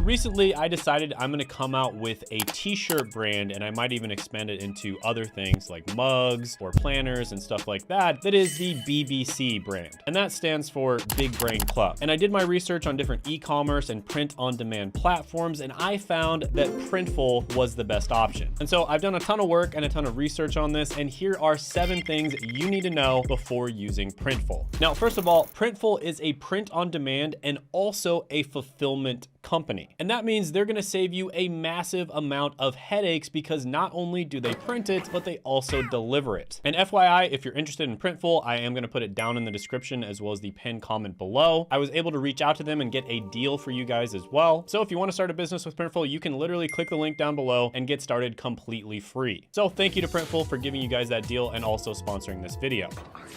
recently I decided I'm gonna come out with a t-shirt brand, and I might even expand it into other things like mugs or planners and stuff like that, that is the BBC brand. And that stands for Big Brain Club. And I did my research on different e-commerce and print-on-demand platforms, and I found that Printful was the best option. And so I've done a ton of work and a ton of research on this, and here are 7 things you need to know before using Printful. Now, first of all, Printful is a print-on-demand and also a fulfillment company. And that means they're gonna save you a massive amount of headaches, because not only do they print it, but they also deliver it. And FYI, if you're interested in Printful, I am gonna put it down in the description as well as the pinned comment below. I was able to reach out to them and get a deal for you guys as well. So if you wanna start a business with Printful, you can literally click the link down below and get started completely free. So thank you to Printful for giving you guys that deal and also sponsoring this video.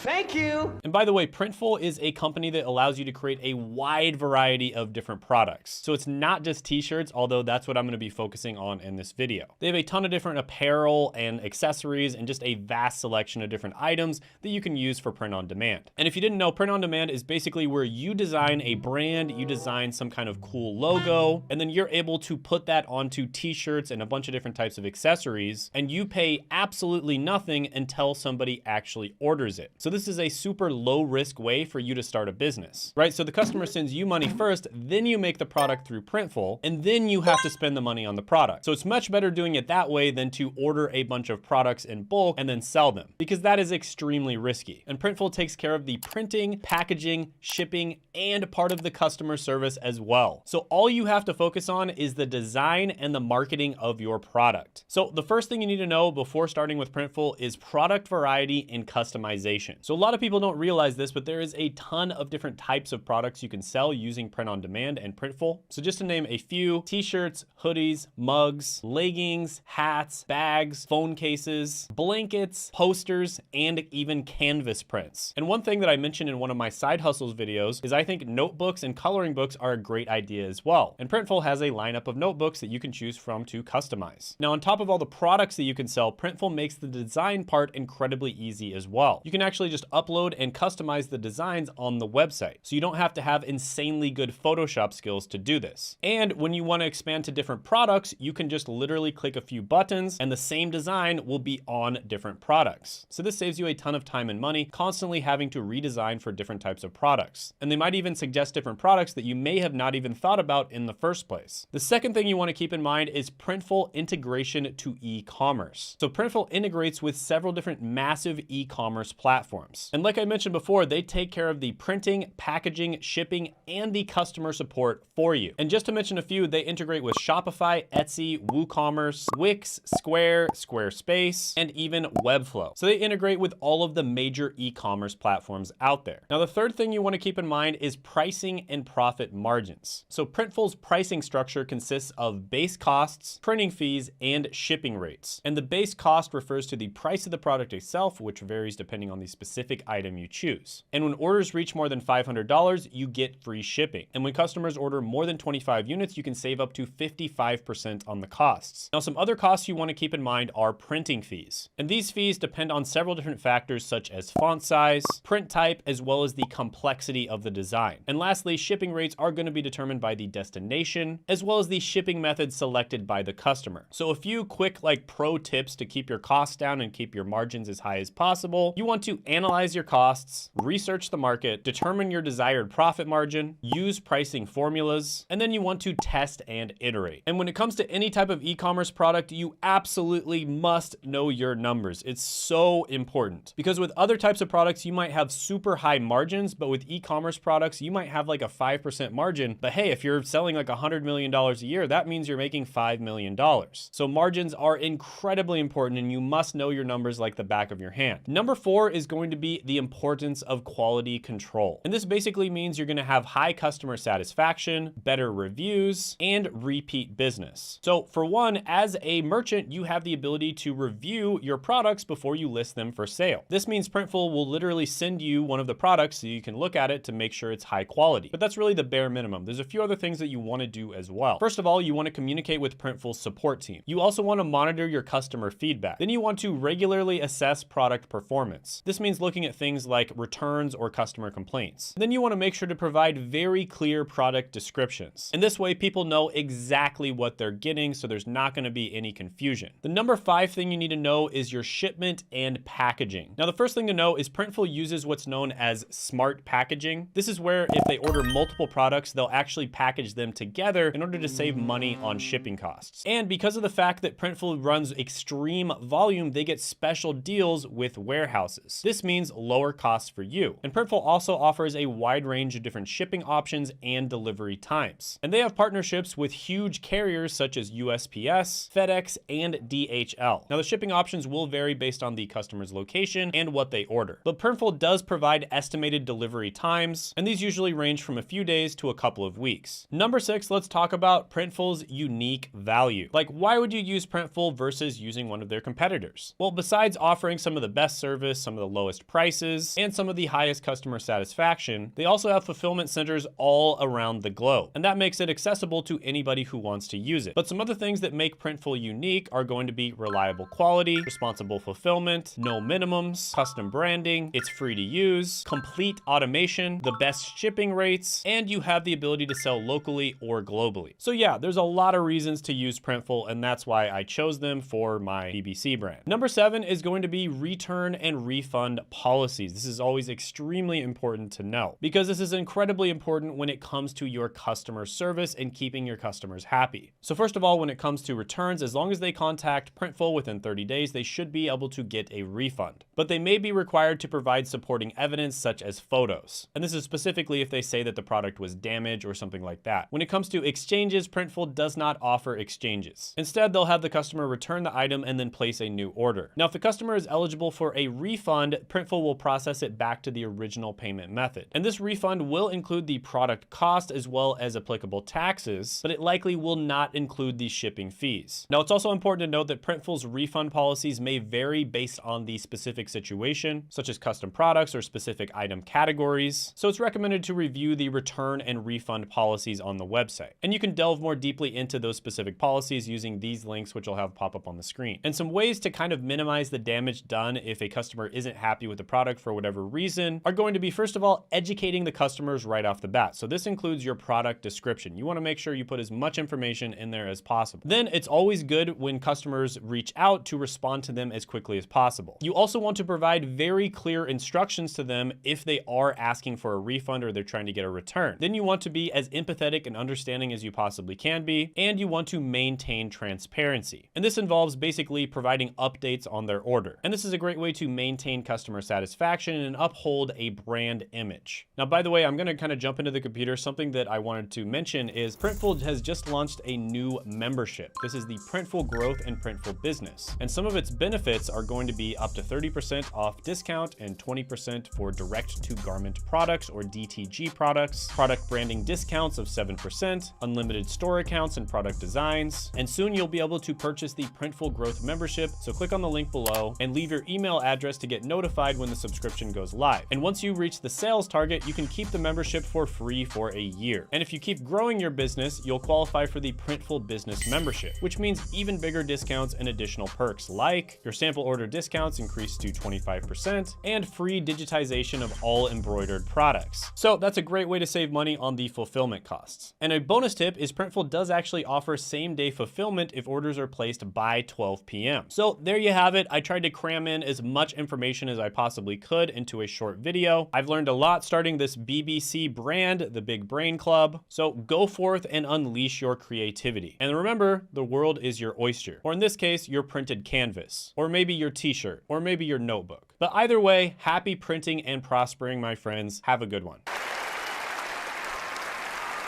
Thank you. And by the way, Printful is a company that allows you to create a wide variety of different products. So it's not just t-shirts, although that's what I'm gonna be focusing on in this video. They have a ton of different apparel and accessories and just a vast selection of different items that you can use for print on demand. And if you didn't know, print on demand is basically where you design a brand, you design some kind of cool logo, and then you're able to put that onto t-shirts and a bunch of different types of accessories, and you pay absolutely nothing until somebody actually orders it. So this is a super low risk way for you to start a business, right? So the customer sends you money first, then you make the product through Printful, and then you have to spend the money on the product. So it's much better doing it that way than to order a bunch of products in bulk and then sell them, because that is extremely risky. And Printful takes care of the printing, packaging, shipping, and part of the customer service as well. So all you have to focus on is the design and the marketing of your product. So the first thing you need to know before starting with Printful is product variety and customization. So a lot of people don't realize this, but there is a ton of different types of products you can sell using print on demand and Printful. So just to name a few: t-shirts, hoodies, mugs, leggings, hats, bags, phone cases, blankets, posters, and even canvas prints. And one thing that I mentioned in one of my side hustles videos is I think notebooks and coloring books are a great idea as well. And Printful has a lineup of notebooks that you can choose from to customize. Now, on top of all the products that you can sell, Printful makes the design part incredibly easy as well. You can actually just upload and customize the designs on the website, so you don't have to have insanely good Photoshop skills to do this. And when you want to expand to different products, you can just literally click a few buttons and the same design will be on different products. So this saves you a ton of time and money, constantly having to redesign for different types of products. And they might even suggest different products that you may have not even thought about in the first place. The second thing you want to keep in mind is Printful integration to e-commerce. So Printful integrates with several different massive e-commerce platforms. And like I mentioned before, they take care of the printing, packaging, shipping, and the customer support for you. And just to mention a few, they integrate with Shopify, Etsy, WooCommerce, Wix, Square, Squarespace, and even Webflow. So they integrate with all of the major e-commerce platforms out there. Now, the third thing you want to keep in mind is pricing and profit margins. So Printful's pricing structure consists of base costs, printing fees, and shipping rates. And the base cost refers to the price of the product itself, which varies depending on the specific item you choose. And when orders reach more than $500, you get free shipping. And when customers order more than 25 units, you can save up to 55% on the costs. Now, some other costs you want to keep in mind are printing fees. And these fees depend on several different factors such as font size, print type, as well as the complexity of the design. And lastly, shipping rates are going to be determined by the destination, as well as the shipping method selected by the customer. So a few quick pro tips to keep your costs down and keep your margins as high as possible. You want to analyze your costs, research the market, determine your desired profit margin, use pricing formulas, and then you want to test and iterate. And when it comes to any type of e-commerce product, you absolutely must know your numbers. It's so important, because with other types of products, you might have super high margins, but with e-commerce products, you might have like a 5% margin. But hey, if you're selling like $100 million a year, that means you're making $5 million. So margins are incredibly important, and you must know your numbers like the back of your hand. Number 4 is going to be the importance of quality control. And this basically means you're going to have high customer satisfaction, better reviews, and repeat business. So for one, as a merchant, you have the ability to review your products before you list them for sale. This means Printful will literally send you one of the products so you can look at it to make sure it's high quality. But that's really the bare minimum. There's a few other things that you want to do as well. First of all, you want to communicate with Printful's support team. You also want to monitor your customer feedback. Then you want to regularly assess product performance. This means looking at things like returns or customer complaints. Then you want to make sure to provide very clear product descriptions. instructions. And this way people know exactly what they're getting, so there's not going to be any confusion. The number 5 thing you need to know is your shipment and packaging. Now, the first thing to know is Printful uses what's known as smart packaging. This is where if they order multiple products, they'll actually package them together in order to save money on shipping costs. And because of the fact that Printful runs extreme volume, they get special deals with warehouses. This means lower costs for you. And Printful also offers a wide range of different shipping options and delivery times. And they have partnerships with huge carriers such as USPS, FedEx, and DHL. Now, the shipping options will vary based on the customer's location and what they order. But Printful does provide estimated delivery times, and these usually range from a few days to a couple of weeks. Number 6, let's talk about Printful's unique value. Like, why would you use Printful versus using one of their competitors? Well, besides offering some of the best service, some of the lowest prices, and some of the highest customer satisfaction, they also have fulfillment centers all around the globe. And that makes it accessible to anybody who wants to use it. But some other things that make Printful unique are going to be reliable quality, responsible fulfillment, no minimums, custom branding, it's free to use, complete automation, the best shipping rates, and you have the ability to sell locally or globally. So yeah, there's a lot of reasons to use Printful, and that's why I chose them for my BBC brand. Number 7 is going to be return and refund policies. This is always extremely important to know because this is incredibly important when it comes to your customer service and keeping your customers happy. So first of all, when it comes to returns, as long as they contact Printful within 30 days, they should be able to get a refund. But they may be required to provide supporting evidence such as photos. And this is specifically if they say that the product was damaged or something like that. When it comes to exchanges, Printful does not offer exchanges. Instead, they'll have the customer return the item and then place a new order. Now, if the customer is eligible for a refund, Printful will process it back to the original payment method. And this refund will include the product cost as well as applicable taxes, but it likely will not include the shipping fees. Now, it's also important to note that Printful's refund policies may vary based on the specific situation, such as custom products or specific item categories. So it's recommended to review the return and refund policies on the website. And you can delve more deeply into those specific policies using these links, which I'll have pop up on the screen. And some ways to kind of minimize the damage done if a customer isn't happy with the product for whatever reason are going to be, first of all, educating the customers right off the bat. So this includes your product description. You want to make sure you put as much information in there as possible. Then it's always good when customers reach out to respond to them as quickly as possible. You also want to provide very clear instructions to them if they are asking for a refund or they're trying to get a return. Then you want to be as empathetic and understanding as you possibly can be, and you want to maintain transparency. And this involves basically providing updates on their order. And this is a great way to maintain customer satisfaction and uphold a brand image. Now, by the way, I'm going to kind of jump into the computer. Something that I wanted to mention is Printful has just launched a new membership. This is the Printful Growth and Printful Business. And some of its benefits are going to be up to 30% off discount and 20% for direct to garment products or DTG products, product branding discounts of 7%, unlimited store accounts and product designs. And soon you'll be able to purchase the Printful Growth membership. So click on the link below and leave your email address to get notified when the subscription goes live. And once you reach the sales target, you can keep the membership for free for a year. And if you keep growing your business, you'll qualify for the Printful Business membership, which means even bigger discounts and additional perks like your sample order discounts increase to 25% and free digitization of all embroidered products. So that's a great way to save money on the fulfillment costs. And a bonus tip is Printful does actually offer same-day fulfillment if orders are placed by 12 p.m. So there you have it. I tried to cram in as much information as I possibly could into a short video. I've learned a lot starting this BBC brand, the Big Brain Club. So go forth and unleash your creativity. And remember, the world is your oyster, or in this case, your printed canvas, or maybe your t-shirt, or maybe your notebook. But either way, happy printing and prospering, my friends. Have a good one.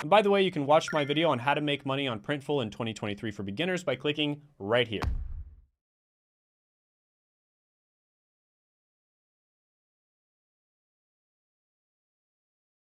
And by the way, you can watch my video on how to make money on Printful in 2023 for beginners by clicking right here.